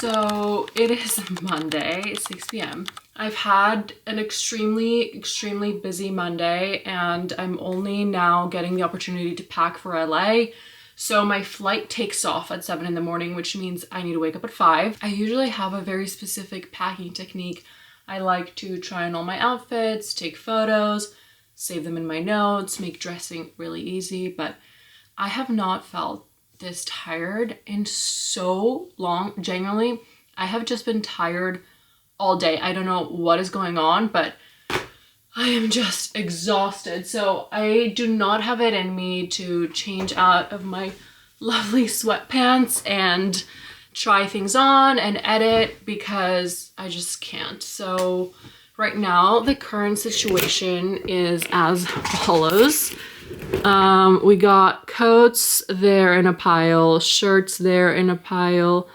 So it is Monday, 6 p.m. I've had an extremely busy Monday, and I'm only now getting the opportunity to pack for LA. So my flight takes off at 7 in the morning, which means I need to wake up at 5. I usually have a very specific packing technique. I like to try on all my outfits, take photos, save them in my notes, make dressing really easy, but I have not felt this tired in so long. Genuinely, I have just been tired all day. I don't know what is going on, but I am just exhausted. So I do not have it in me to change out of my lovely sweatpants and try things on and edit because I just can't. So right now the current situation is as follows. We got coats there in a pile, shirts there in a pile,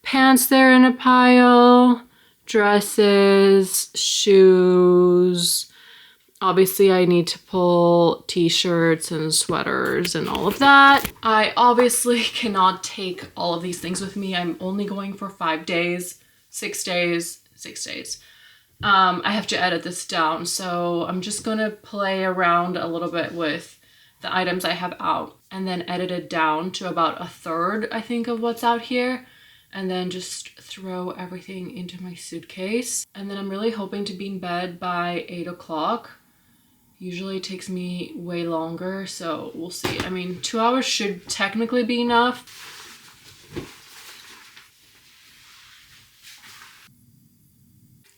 pants there in a pile, dresses, shoes. Obviously I need to pull t-shirts and sweaters and all of that. I obviously cannot take all of these things with me. I'm only going for 5 days, 6 days, 6 days. I have to edit this down, so I'm just gonna play around a little bit with the items I have out and then edit it down to about a third, I think, of what's out here, and then just throw everything into my suitcase. And then I'm really hoping to be in bed by 8 o'clock. Usually it takes me way longer, so we'll see. I mean, 2 hours should technically be enough.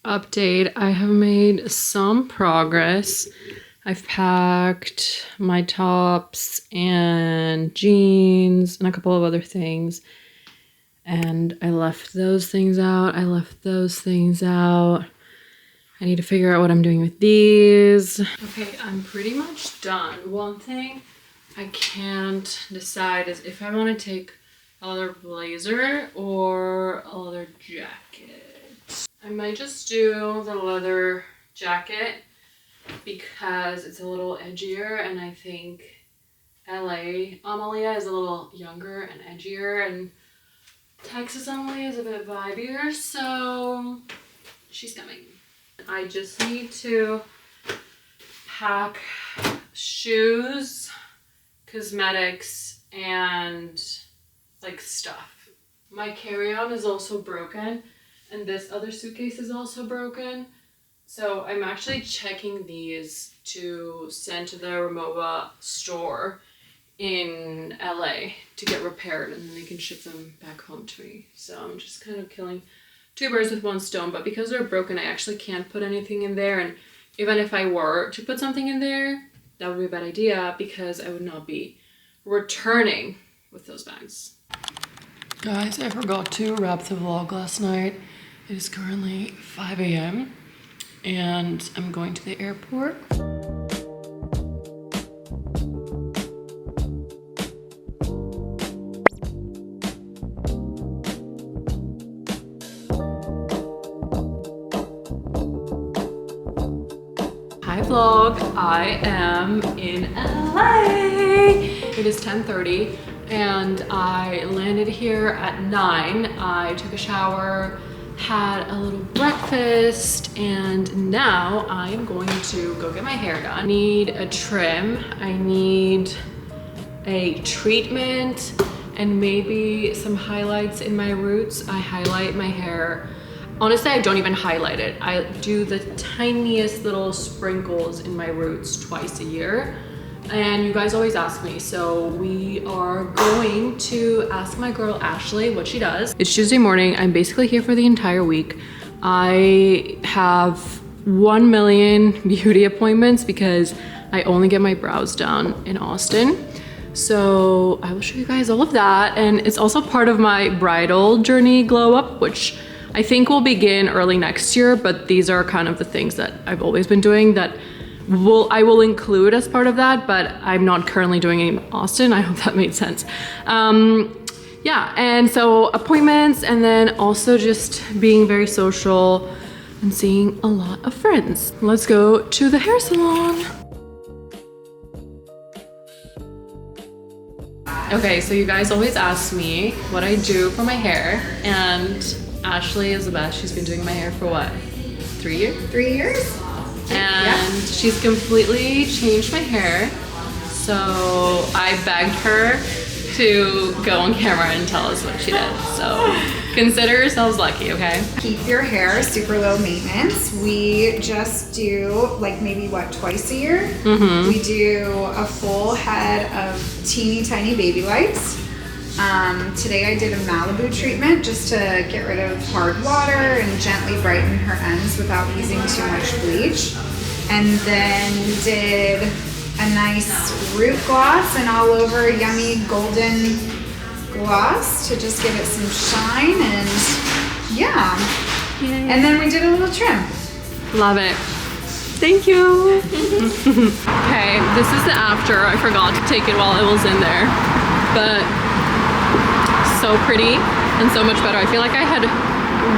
Update, I have made some progress. I've packed my tops and jeans and a couple of other things. And I left those things out. I left those things out. I need to figure out what I'm doing with these. Okay, I'm pretty much done. One thing I can't decide is if I want to take a leather blazer or a leather jacket. I might just do the leather jacket because it's a little edgier, and I think LA Amalia is a little younger and edgier, and Texas Amalia is a bit vibier, so she's coming. I just need to pack shoes, cosmetics, and like stuff. My carry-on is also broken, and this other suitcase is also broken. So I'm actually checking these to send to the Remowa store in LA to get repaired, and then they can ship them back home to me. So I'm just kind of killing two birds with one stone, but because they're broken, I actually can't put anything in there. And even if I were to put something in there, that would be a bad idea because I would not be returning with those bags. Guys, I forgot to wrap the vlog last night. It is currently 5 a.m. and I'm going to the airport. Hi vlog, I am in LA. It is 10:30 and I landed here at 9. I took a shower, had a little breakfast, and now I am going to go get my hair done. I need a trim, I need a treatment, and maybe some highlights in my roots. I highlight my hair. Honestly, I don't even highlight it. I do the tiniest little sprinkles in my roots twice a year. And you guys always ask me, so we are going to ask my girl Ashley what she does. It's Tuesday morning. I'm basically here for the entire week. I have 1 million beauty appointments because I only get my brows done in Austin. So I will show you guys all of that. And it's also part of my bridal journey glow up, which I think will begin early next year, but these are kind of the things that I've always been doing that I will include as part of that, but I'm not currently doing it in Austin. I hope that made sense. Yeah, and so appointments, and then also just being very social and seeing a lot of friends. Let's go to the hair salon. Okay, so you guys always ask me what I do for my hair, and Ashley is the best. She's been doing my hair for what? 3 years? 3 years. And she's completely changed my hair. So I begged her to go on camera and tell us what she did. So consider yourselves lucky, okay? Keep your hair super low maintenance. We just do like maybe what, twice a year? We do a full head of teeny tiny baby lights. Today I did a Malibu treatment just to get rid of hard water and gently brighten her ends without using too much bleach. And then we did a nice root gloss and all over yummy golden gloss to just give it some shine, and yeah. Yay. And then we did a little trim. Love it. Thank you. Okay, this is the after. I forgot to take it while it was in there, but so pretty and so much better. I feel like I had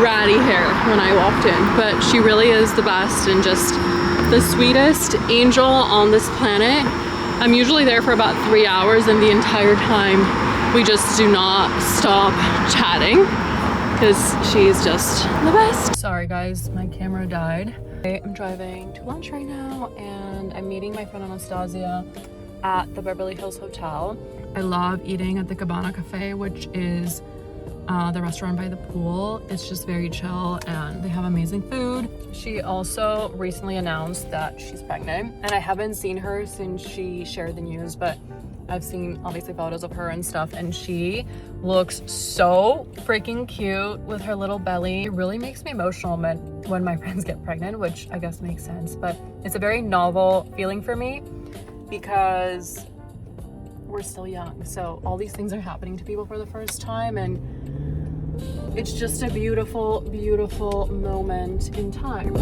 ratty hair when I walked in, but she really is the best and just the sweetest angel on this planet. I'm usually there for about 3 hours, and the entire time we just do not stop chatting because she's just the best. Sorry guys, my camera died. I'm driving to lunch right now, and I'm meeting my friend Anastasia at the Beverly Hills Hotel. I love eating at the Cabana Cafe, which is the restaurant by the pool. It's just very chill and they have amazing food. She also recently announced that she's pregnant, and I haven't seen her since she shared the news, but I've seen obviously photos of her and stuff, and she looks so freaking cute with her little belly. It really makes me emotional when my friends get pregnant, which I guess makes sense, but it's a very novel feeling for me because we're still young. So all these things are happening to people for the first time, and it's just a beautiful, beautiful moment in time.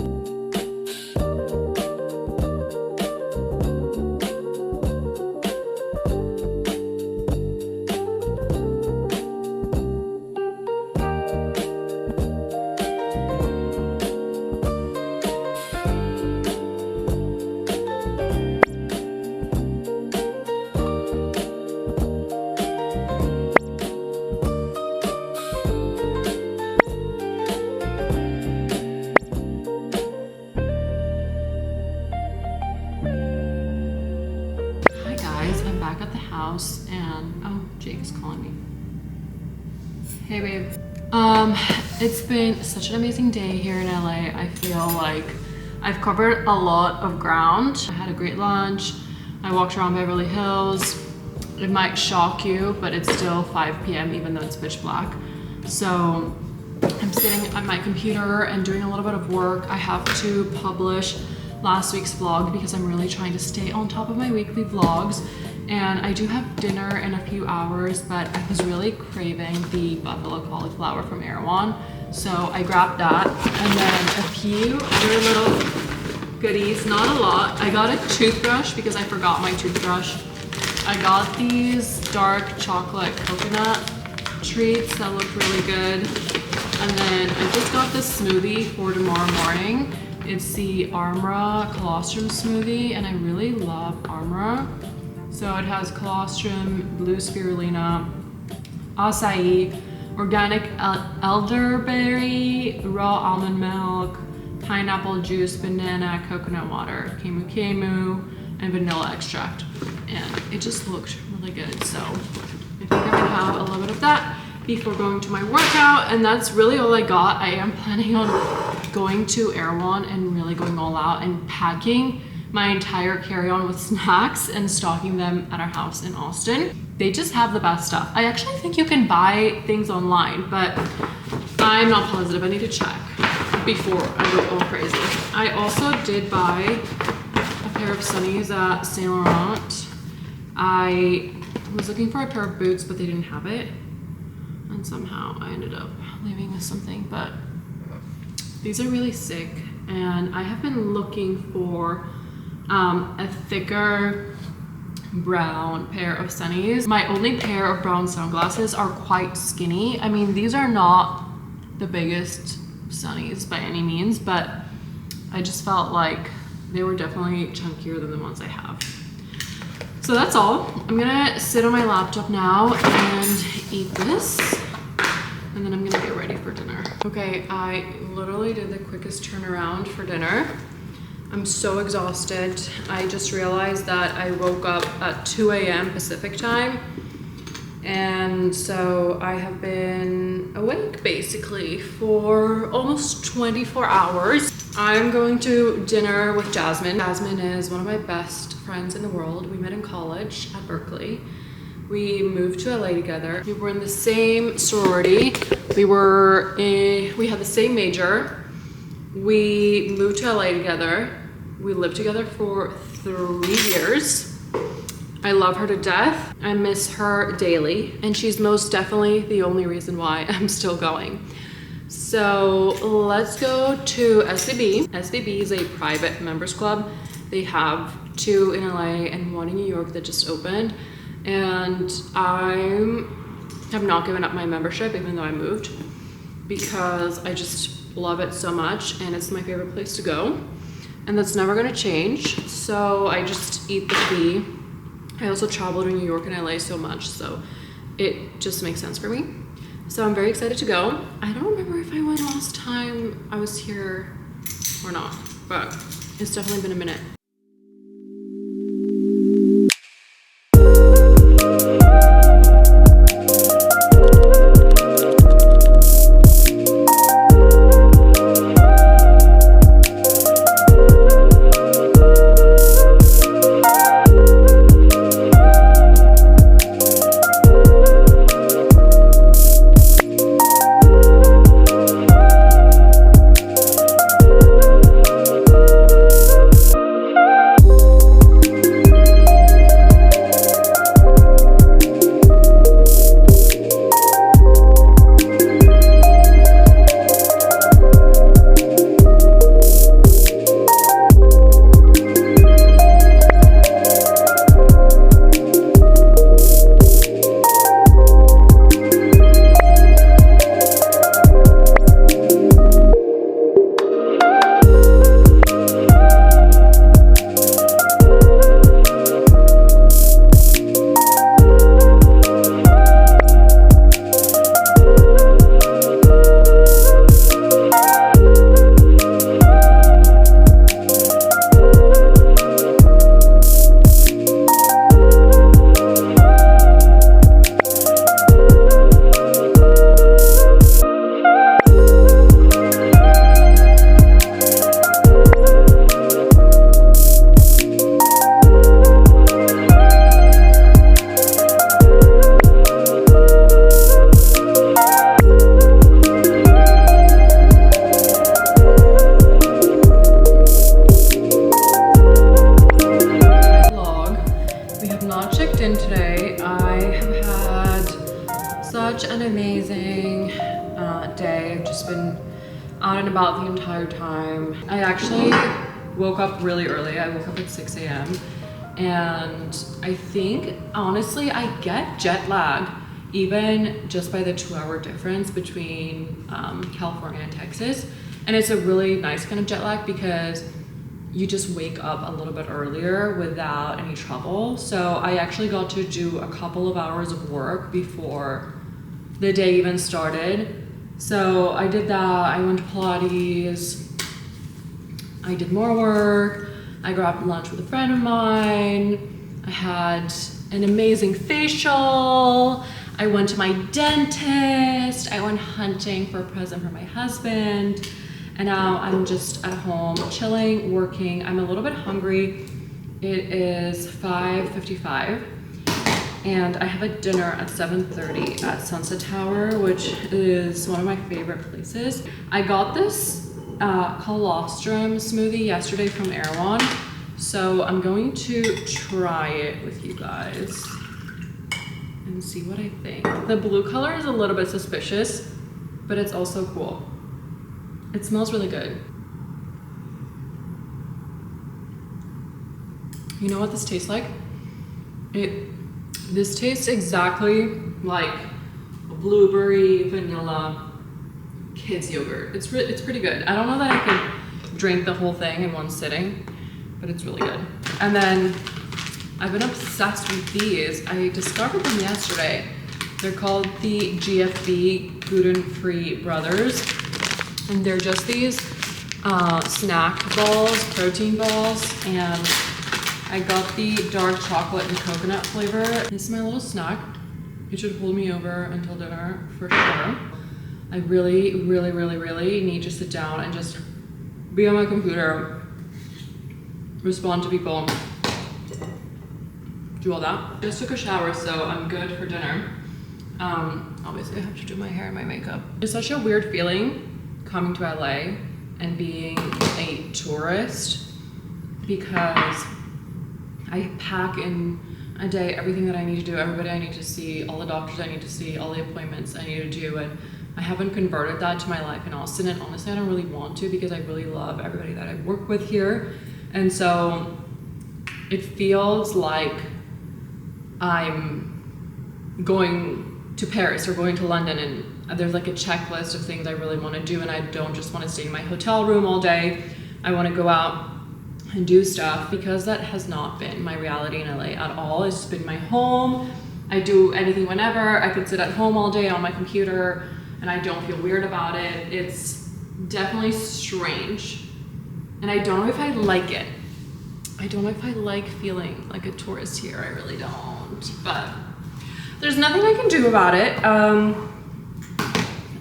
And oh, Jake is calling me. Hey babe. It's been such an amazing day here in LA. I feel like I've covered a lot of ground. I had a great lunch. I walked around Beverly Hills. It might shock you, but it's still 5 p.m. even though it's pitch black. So I'm sitting at my computer and doing a little bit of work. I have to publish last week's vlog because I'm really trying to stay on top of my weekly vlogs. And I do have dinner in a few hours, but I was really craving the buffalo cauliflower from Erewhon. So I grabbed that, and then a few other little goodies, not a lot. I got a toothbrush because I forgot my toothbrush. I got these dark chocolate coconut treats that look really good. And then I just got this smoothie for tomorrow morning. It's the Armra colostrum smoothie, and I really love Armra. So it has colostrum, blue spirulina, acai, organic elderberry, raw almond milk, pineapple juice, banana, coconut water, kemu kemu, and vanilla extract. And it just looked really good. So I think I'm gonna have a little bit of that before going to my workout. And that's really all I got. I am planning on going to Erewhon and really going all out and packing my entire carry-on with snacks and stocking them at our house in Austin. They just have the best stuff. I actually think you can buy things online, but I'm not positive. I need to check before I go all crazy. I also did buy a pair of sunnies at Saint Laurent. I was looking for a pair of boots, but they didn't have it. And somehow I ended up leaving with something, but these are really sick. And I have been looking for a thicker brown pair of sunnies. My only pair of brown sunglasses are quite skinny. I mean, these are not the biggest sunnies by any means, but I just felt like they were definitely chunkier than the ones I have. So that's all. I'm gonna sit on my laptop now and eat this. And then I'm gonna get ready for dinner. Okay, I literally did the quickest turnaround for dinner. I'm so exhausted. I just realized that I woke up at 2 a.m. Pacific time. And so I have been awake basically for almost 24 hours. I'm going to dinner with Jasmine. Jasmine is one of my best friends in the world. We met in college at Berkeley. We moved to LA together. We were in the same sorority. We had the same major. We moved to LA together. We lived together for 3 years. I love her to death. I miss her daily. And she's most definitely the only reason why I'm still going. So let's go to SVB. SVB is a private members club. They have 2 in LA and 1 in New York that just opened. And I have not given up my membership even though I moved because I just love it so much and it's my favorite place to go. And that's never gonna change. So I just eat the fee. I also traveled in New York and LA so much, so it just makes sense for me. So I'm very excited to go. I don't remember if I went last time I was here or not, but it's definitely been a minute. About the entire time. I actually woke up really early. I woke up at 6 a.m. and I think honestly I get jet lag even just by the 2-hour difference between California and Texas, and it's a really nice kind of jet lag because you just wake up a little bit earlier without any trouble. So I actually got to do a couple of hours of work before the day even started. So I did that, I went to Pilates, I did more work, I grabbed lunch with a friend of mine, I had an amazing facial, I went to my dentist, I went hunting for a present for my husband, and now I'm just at home chilling, working. I'm a little bit hungry. It is 5:55. And I have a dinner at 7:30 at Sunset Tower, which is one of my favorite places. I got this colostrum smoothie yesterday from Erewhon, so I'm going to try it with you guys and see what I think. The blue color is a little bit suspicious, but it's also cool. It smells really good. You know what this tastes like? This tastes exactly like a blueberry vanilla kids yogurt. It's pretty good. I don't know that I could drink the whole thing in one sitting, but it's really good. And then I've been obsessed with these. I discovered them yesterday. They're called the GFB Gluten-Free Brothers. And they're just these snack balls, protein balls. And I got the dark chocolate and coconut flavor. This is my little snack. It should hold me over until dinner for sure. I really need to sit down and just be on my computer, respond to people, do all that. Just took a shower, so I'm good for dinner. Obviously I have to do my hair and my makeup. It's such a weird feeling coming to LA and being a tourist because I pack in a day everything that I need to do, everybody I need to see, all the doctors I need to see, all the appointments I need to do, and I haven't converted that to my life in Austin, and honestly I don't really want to because I really love everybody that I work with here. And so it feels like I'm going to Paris or going to London, and there's like a checklist of things I really want to do, and I don't just want to stay in my hotel room all day. I want to go out and do stuff, because that has not been my reality in LA at all. It's been my home. I do anything whenever. I could sit at home all day on my computer and I don't feel weird about it. It's definitely strange. And I don't know if I like it. I don't know if I like feeling like a tourist here. I really don't. But there's nothing I can do about it.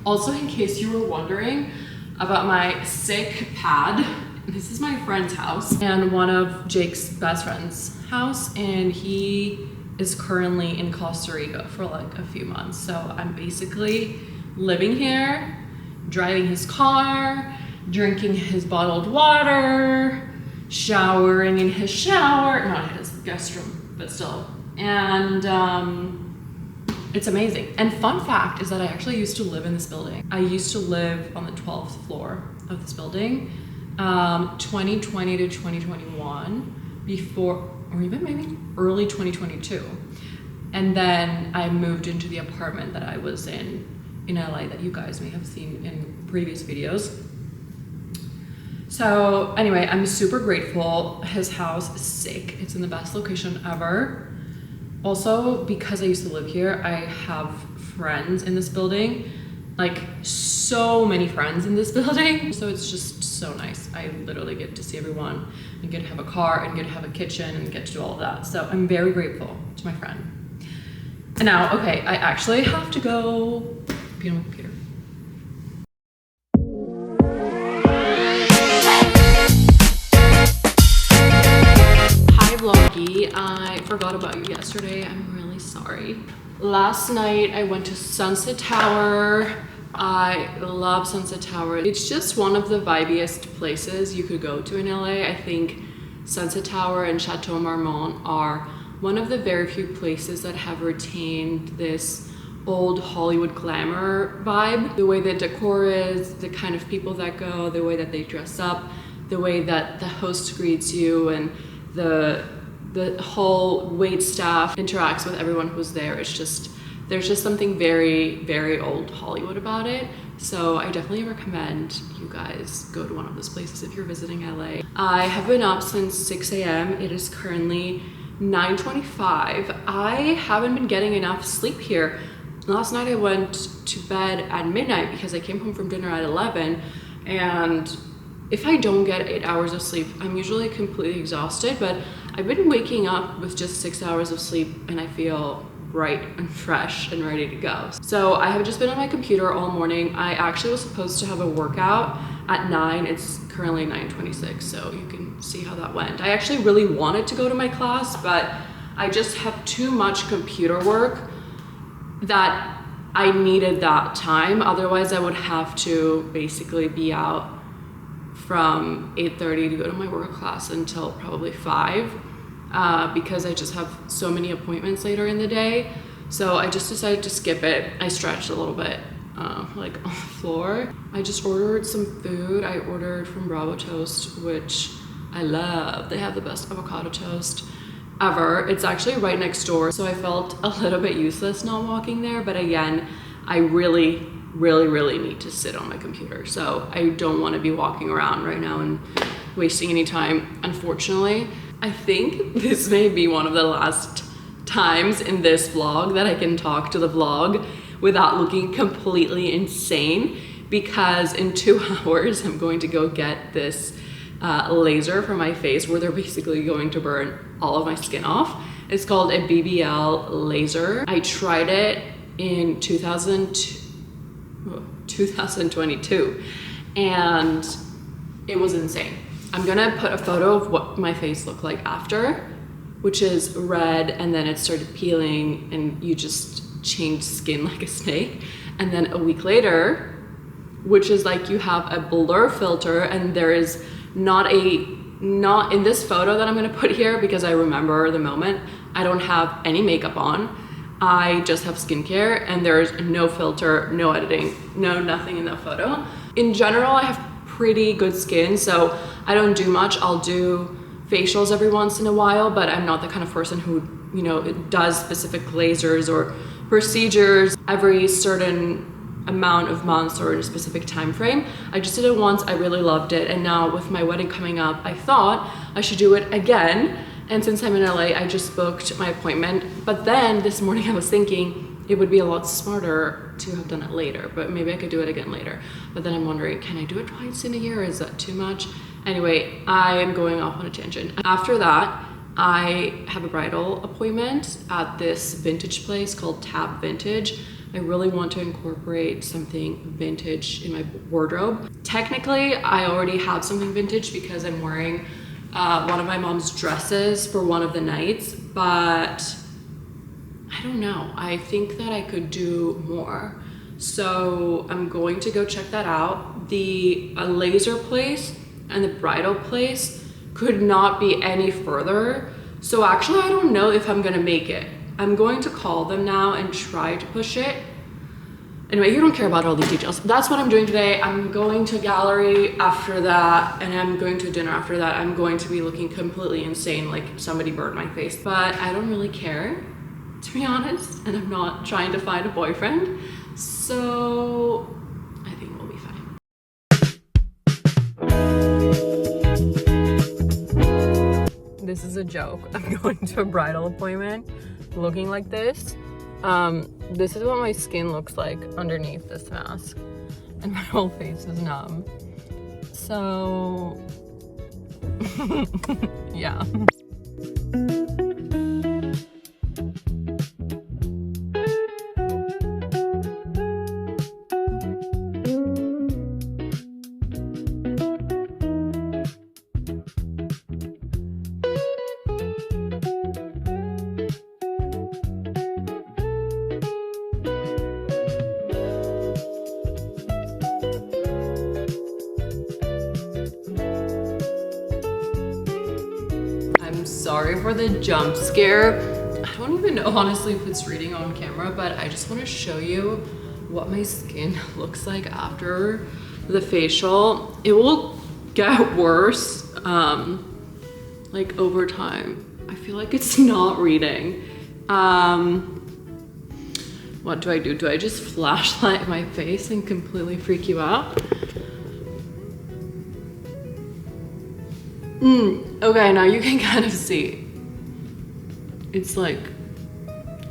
Also, in case you were wondering about my sick pad, this is my friend's house and one of Jake's best friend's house, and he is currently in Costa Rica for like a few months. So I'm basically living here, driving his car, drinking his bottled water, showering in his shower, not his guest room, but still. And it's amazing. And fun fact is that I actually used to live in this building. I used to live on the 12th floor of this building, 2020 to 2021, before, or even maybe early 2022. And then I moved into the apartment that I was in LA that you guys may have seen in previous videos. So anyway, I'm super grateful. His house is sick. It's in the best location ever. Also, because I used to live here, I have friends in this building, like so many friends in this building. So it's just so nice. I literally get to see everyone and get to have a car and get to have a kitchen and get to do all of that. So I'm very grateful to my friend. And now, okay, I actually have to go be on my computer. Hi vloggy, I forgot about you yesterday. I'm really sorry. Last night I went to Sunset Tower. I love Sunset Tower. It's just one of the vibiest places you could go to in LA. I think Sunset Tower and Chateau Marmont are one of the very few places that have retained this old Hollywood glamour vibe. The way the decor is, the kind of people that go, the way that they dress up, the way that the host greets you, and the whole wait staff interacts with everyone who's there. It's just, there's just something very old Hollywood about it. So I definitely recommend you guys go to one of those places if you're visiting LA. I have been up since 6 a.m. It is currently 9:25. I haven't been getting enough sleep here. Last night I went to bed at midnight because I came home from dinner at 11, and if I don't get 8 hours of sleep, I'm usually completely exhausted, but I've been waking up with just 6 hours of sleep and I feel bright and fresh and ready to go. So I have just been on my computer all morning. I actually was supposed to have a workout at 9. It's currently 9:26, so you can see how that went. I actually really wanted to go to my class, but I just have too much computer work that I needed that time. Otherwise I would have to basically be out from 8:30 to go to my work class until probably 5, because I just have so many appointments later in the day. So I just decided to skip it. I stretched a little bit, like on the floor. I just ordered some food. I ordered from Bravo Toast, which I love. They have the best avocado toast ever. It's actually right next door, so I felt a little bit useless not walking there, but again, I really need to sit on my computer, so I don't want to be walking around right now and wasting any time, unfortunately. I think this may be one of the last times in this vlog that I can talk to the vlog without looking completely insane, because in 2 hours I'm going to go get this laser for my face where they're basically going to burn all of my skin off. It's called a BBL laser. I tried it in 2022 and it was insane. I'm gonna put a photo of what my face looked like after, which is red, and then it started peeling and you just change skin like a snake. And then a week later, which is like you have a blur filter, and there is not in this photo that I'm gonna put here, because I remember the moment, I don't have any makeup on. I just have skincare and there's no filter, no editing, no nothing in that photo. In general, I have pretty good skin, so I don't do much. I'll do facials every once in a while, but I'm not the kind of person who, you know, does specific lasers or procedures every certain amount of months or in a specific time frame. I just did it once, I really loved it, and now with my wedding coming up, I thought I should do it again. And since I'm in LA, I just booked my appointment. But then this morning I was thinking it would be a lot smarter to have done it later, but maybe I could do it again later. But then I'm wondering, can I do it twice in a year? Is that too much? Anyway, I am going off on a tangent. After that, I have a bridal appointment at this vintage place called Tab Vintage. I really want to incorporate something vintage in my wardrobe. Technically, I already have something vintage because I'm wearing one of my mom's dresses for one of the nights, but I don't know. I think that I could do more. So I'm going to go check that out. The laser place and the bridal place could not be any further. So actually, I don't know if I'm gonna make it. I'm going to call them now and try to push it. Anyway, you don't care about all these details. That's what I'm doing today. I'm going to a gallery after that, and I'm going to a dinner after that. I'm going to be looking completely insane, like somebody burned my face. But I don't really care, to be honest, and I'm not trying to find a boyfriend. So I think we'll be fine. This is a joke. I'm going to a bridal appointment looking like this. This is what my skin looks like underneath this mask, and my whole face is numb. So yeah. Sorry for the jump scare. I don't even know honestly if it's reading on camera, but I just want to show you what my skin looks like after the facial. It will get worse like over time. I feel like it's not reading. What do? Do I just flashlight my face and completely freak you out? Okay, now you can kind of see. It's like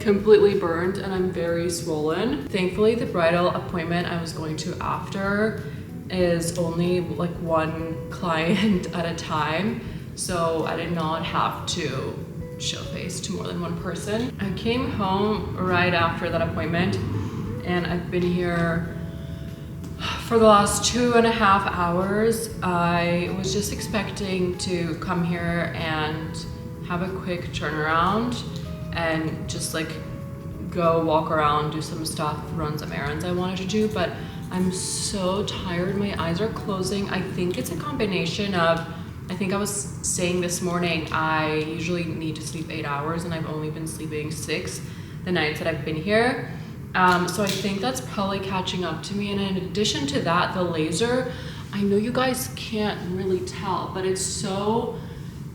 completely burned and I'm very swollen. Thankfully, the bridal appointment I was going to after is only like one client at a time. So I did not have to show face to more than one person. I came home right after that appointment and I've been here for the last 2.5 hours. I was just expecting to come here and have a quick turnaround and just like go walk around, do some stuff, run some errands I wanted to do, but I'm so tired. My eyes are closing. I think it's a combination of, I think I was saying this morning, I usually need to sleep 8 hours and I've only been sleeping 6 the nights that I've been here. So I think that's probably catching up to me. And in addition to that, the laser, I know you guys can't really tell, but it's so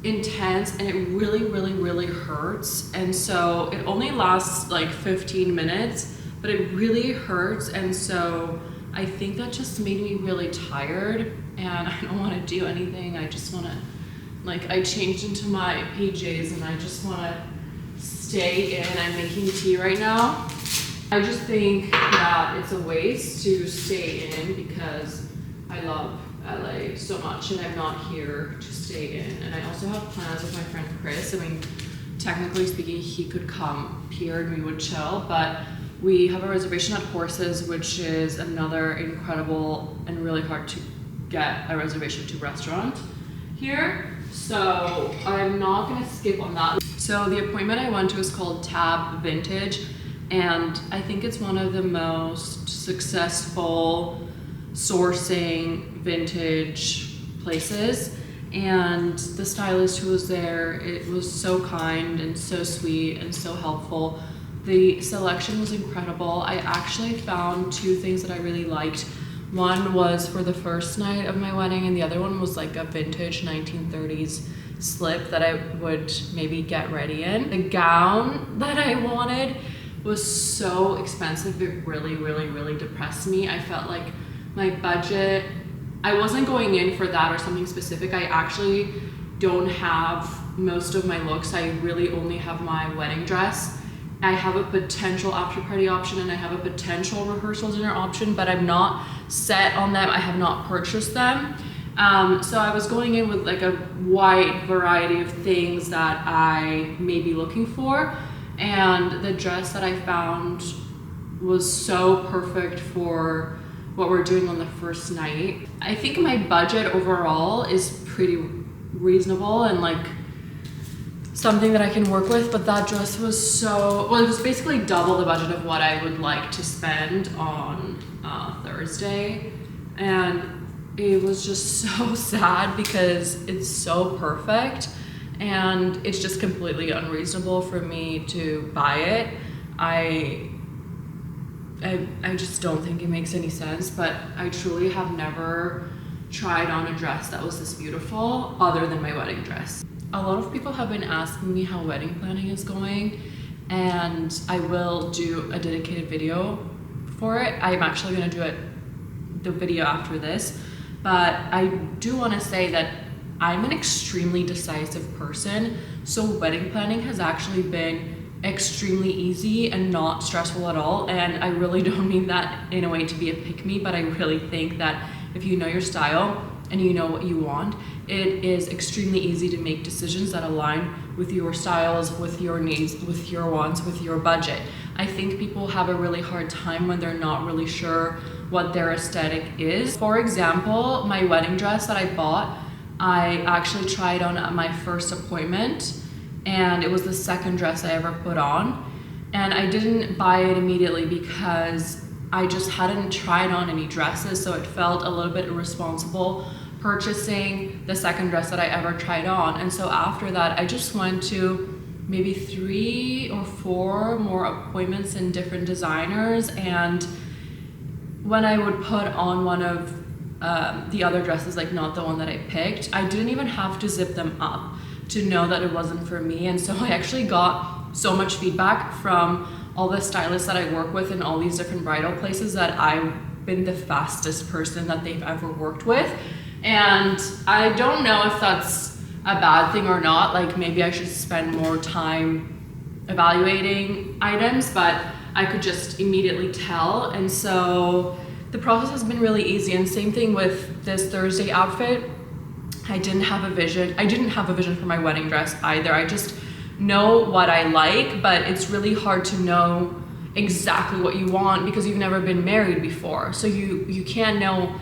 intense and it really, really, really hurts. And so it only lasts like 15 minutes, but it really hurts. And so I think that just made me really tired and I don't want to do anything. I just want to Like I changed into my PJs and I just want to stay in. I'm making tea right now. I just think that it's a waste to stay in because I love LA so much and I'm not here to stay in. And I also have plans with my friend Chris. I mean, technically speaking, he could come here and we would chill, but we have a reservation at Horses, which is another incredible and really hard to get a reservation to restaurant here. So I'm not gonna skip on that. So the appointment I went to is called Tab Vintage, and I think it's one of the most successful sourcing vintage places. And the stylist who was there, it was so kind and so sweet and so helpful. The selection was incredible. I actually found two things that I really liked. One was for the first night of my wedding, and the other one was like a vintage 1930s slip that I would maybe get ready in. The gown that I wanted was so expensive, it really, really, really depressed me. I felt like my budget, I wasn't going in for that or something specific. I actually don't have most of my looks. I really only have my wedding dress. I have a potential after party option and I have a potential rehearsal dinner option, but I'm not set on them. I have not purchased them. So I was going in with like a wide variety of things that I may be looking for. And the dress that I found was so perfect for what we're doing on the first night. I think my budget overall is pretty reasonable and like something that I can work with, but that dress was so, well, it was basically double the budget of what I would like to spend on Thursday. And it was just so sad because it's so perfect and it's just completely unreasonable for me to buy it. I just don't think it makes any sense, but I truly have never tried on a dress that was this beautiful other than my wedding dress. A lot of people have been asking me how wedding planning is going, and I will do a dedicated video for it. I'm actually gonna do the video after this, but I do wanna say that I'm an extremely decisive person, so wedding planning has actually been extremely easy and not stressful at all. And I really don't mean that in a way to be a pick-me, but I really think that if you know your style and you know what you want, it is extremely easy to make decisions that align with your styles, with your needs, with your wants, with your budget. I think people have a really hard time when they're not really sure what their aesthetic is. For example, my wedding dress that I bought, I actually tried on at my first appointment, and it was the second dress I ever put on. And I didn't buy it immediately because I just hadn't tried on any dresses, so it felt a little bit irresponsible purchasing the second dress that I ever tried on. And so after that, I just went to maybe 3 or 4 more appointments in different designers, and when I would put on one of the other dresses, like not the one that I picked, I didn't even have to zip them up to know that it wasn't for me. And so I actually got so much feedback from all the stylists that I work with in all these different bridal places that I've been the fastest person that they've ever worked with. And I don't know if that's a bad thing or not. Like maybe I should spend more time evaluating items, but I could just immediately tell. And so the process has been really easy. And same thing with this Thursday outfit. I didn't have a vision for my wedding dress either. I just know what I like, but it's really hard to know exactly what you want because you've never been married before. So you can't know,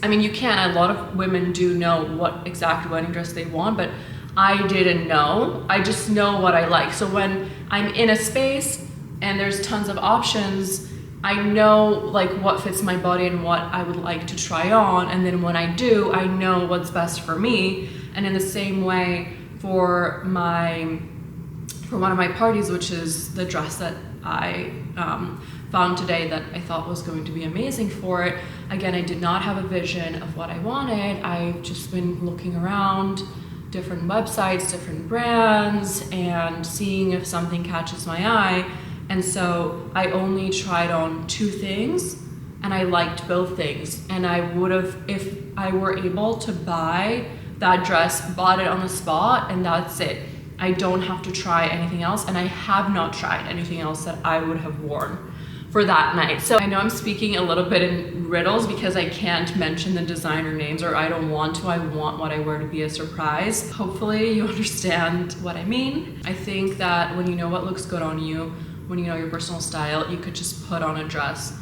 I mean, you can, a lot of women do know what exact wedding dress they want, but I didn't know. I just know what I like. So when I'm in a space and there's tons of options, I know like what fits my body and what I would like to try on. And then when I do, I know what's best for me. And in the same way for one of my parties, which is the dress that I found today that I thought was going to be amazing for it. Again, I did not have a vision of what I wanted. I've just been looking around different websites, different brands, and seeing if something catches my eye. And so I only tried on 2 things and I liked both things. And I would have, if I were able to buy that dress, bought it on the spot, and that's it. I don't have to try anything else, and I have not tried anything else that I would have worn for that night. So I know I'm speaking a little bit in riddles because I can't mention the designer names, or I don't want to. I want what I wear to be a surprise. Hopefully you understand what I mean. I think that when you know what looks good on you, when you know your personal style, you could just put on a dress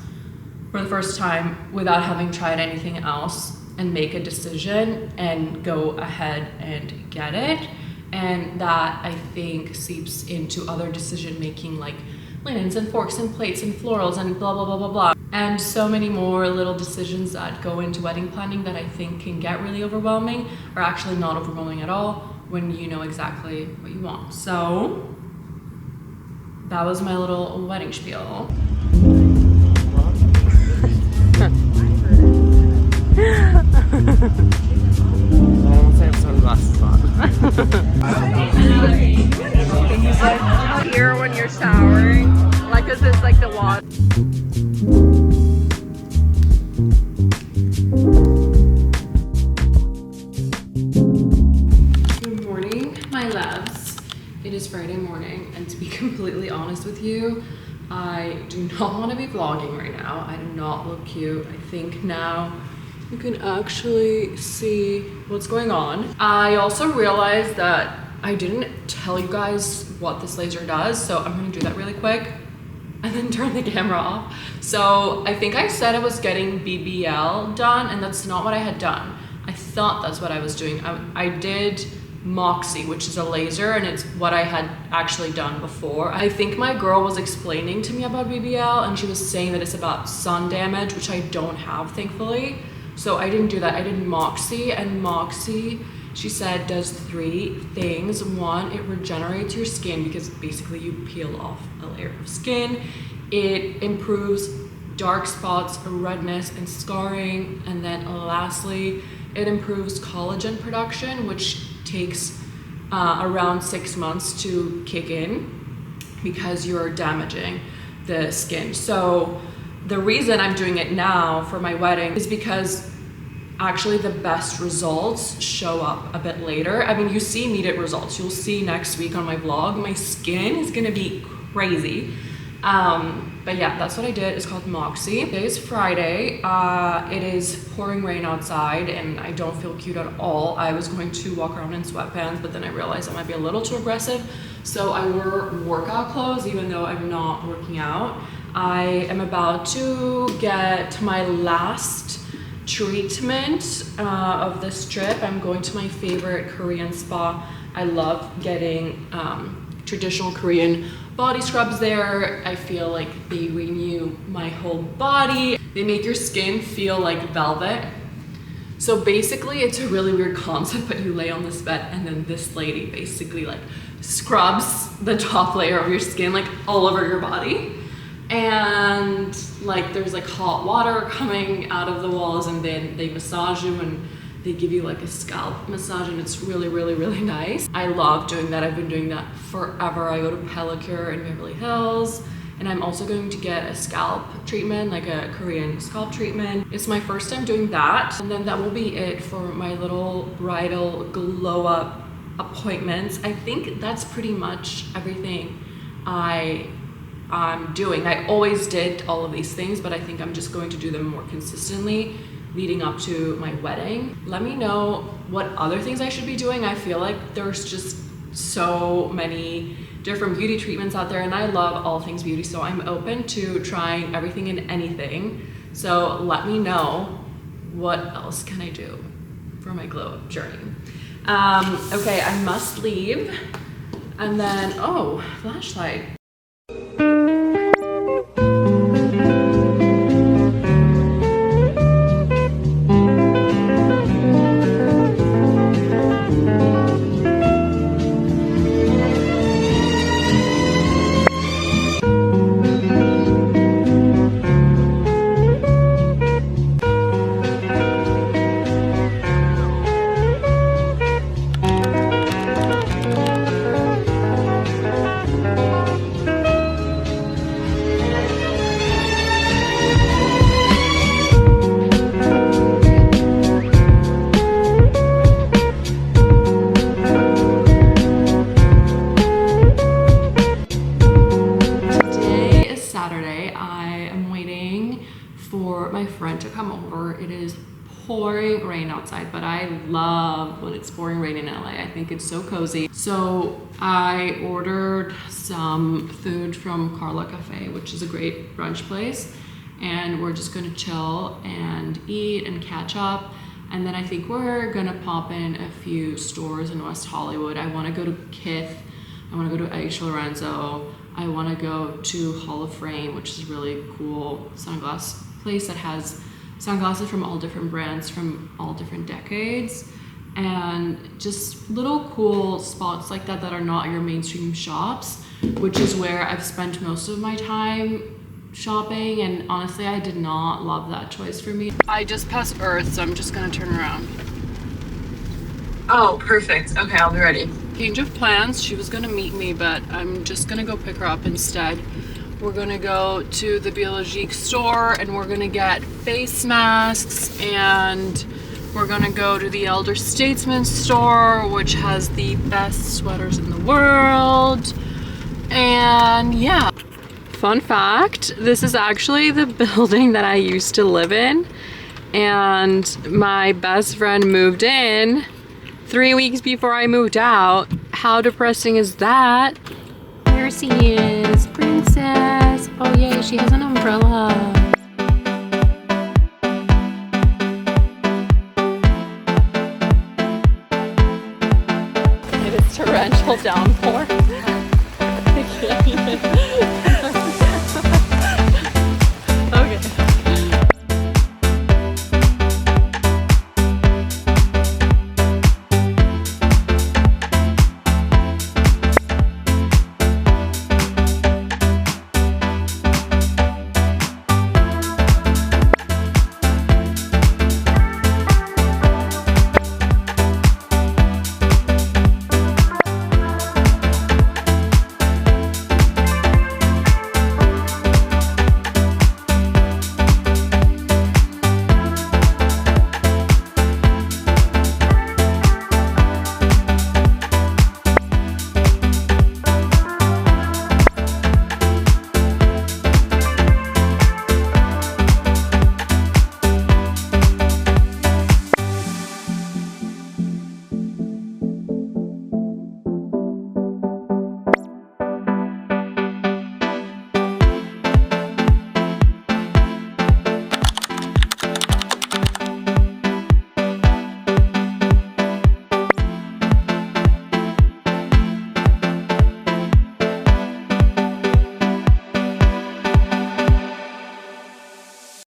for the first time without having tried anything else and make a decision and go ahead and get it. And that, I think, seeps into other decision making, like linens and forks and plates and florals and blah blah blah blah blah, and so many more little decisions that go into wedding planning that I think can get really overwhelming, or actually not overwhelming at all when you know exactly what you want. So that was my little wedding spiel. I don't have sunglasses on. Here when you're showering, like this is like the water. Good morning, my loves. It is Friday morning, and to be completely honest with you, I do not want to be vlogging right now. I do not look cute. I think now you can actually see what's going on. I also realized that I didn't tell you guys what this laser does, so I'm gonna do that really quick and then turn the camera off. So I think I said I was getting BBL done, and that's not what I had done. I thought that's what I was doing. I did Moxi, which is a laser, and it's what I had actually done before. I think my girl was explaining to me about BBL, and she was saying that it's about sun damage, which I don't have, thankfully. So I didn't do that. I did Moxi, and Moxi, she said, does 3 things. 1, it regenerates your skin because basically you peel off a layer of skin. It improves dark spots, redness, and scarring. And then lastly, it improves collagen production, which takes around 6 months to kick in because you're damaging the skin. So the reason I'm doing it now for my wedding is because actually the best results show up a bit later. I mean, you see immediate results. You'll see next week on my vlog. My skin is gonna be crazy. But yeah, that's what I did. It's called Moxi. Today is Friday. It is pouring rain outside and I don't feel cute at all. I was going to walk around in sweatpants, but then I realized that might be a little too aggressive. So I wore workout clothes even though I'm not working out. I am about to get my last treatment of this trip. I'm going to my favorite Korean spa. I love getting traditional Korean body scrubs there. I feel like they renew my whole body. They make your skin feel like velvet. So basically it's a really weird concept, but you lay on this bed and then this lady basically like scrubs the top layer of your skin like all over your body. And like there's like hot water coming out of the walls, and then they massage you and they give you like a scalp massage, and it's really, really, really nice. I love doing that. I've been doing that forever. I go to Pedicure in Beverly Hills, and I'm also going to get a scalp treatment, like a Korean scalp treatment. It's my first time doing that, and then that will be it for my little bridal glow up appointments. I think that's pretty much everything I'm doing. I always did all of these things, but I think I'm just going to do them more consistently leading up to my wedding. Let me know what other things I should be doing. I feel like there's just so many different beauty treatments out there, and I love all things beauty, so I'm open to trying everything and anything. So let me know what else can I do for my glow up journey. Okay, I must leave. And then, oh, flashlight. pouring rain outside, but I love when it's pouring rain in LA. I think it's so cozy. So I ordered some food from Carla Cafe, which is a great brunch place. And we're just gonna chill and eat and catch up. And then I think we're gonna pop in a few stores in West Hollywood. I wanna go to Kith, I wanna go to H. Lorenzo, I wanna go to Hall of Frame, which is a really cool sunglass place that has sunglasses from all different brands from all different decades. And just little cool spots like that that are not your mainstream shops, which is where I've spent most of my time shopping, and honestly I did not love that choice for me. I just passed Earth, so I'm just gonna turn around. Oh, perfect. Okay, I'll be ready. Change of plans. She was gonna meet me, but I'm just gonna go pick her up instead. We're gonna go to the Biologique store and we're gonna get face masks, and we're gonna go to the Elder Statesman store, which has the best sweaters in the world. And yeah. Fun fact, this is actually the building that I used to live in, and my best friend moved in 3 weeks before I moved out. How depressing is that? There she is, princess. Oh yay, she has an umbrella. It is torrential downpour.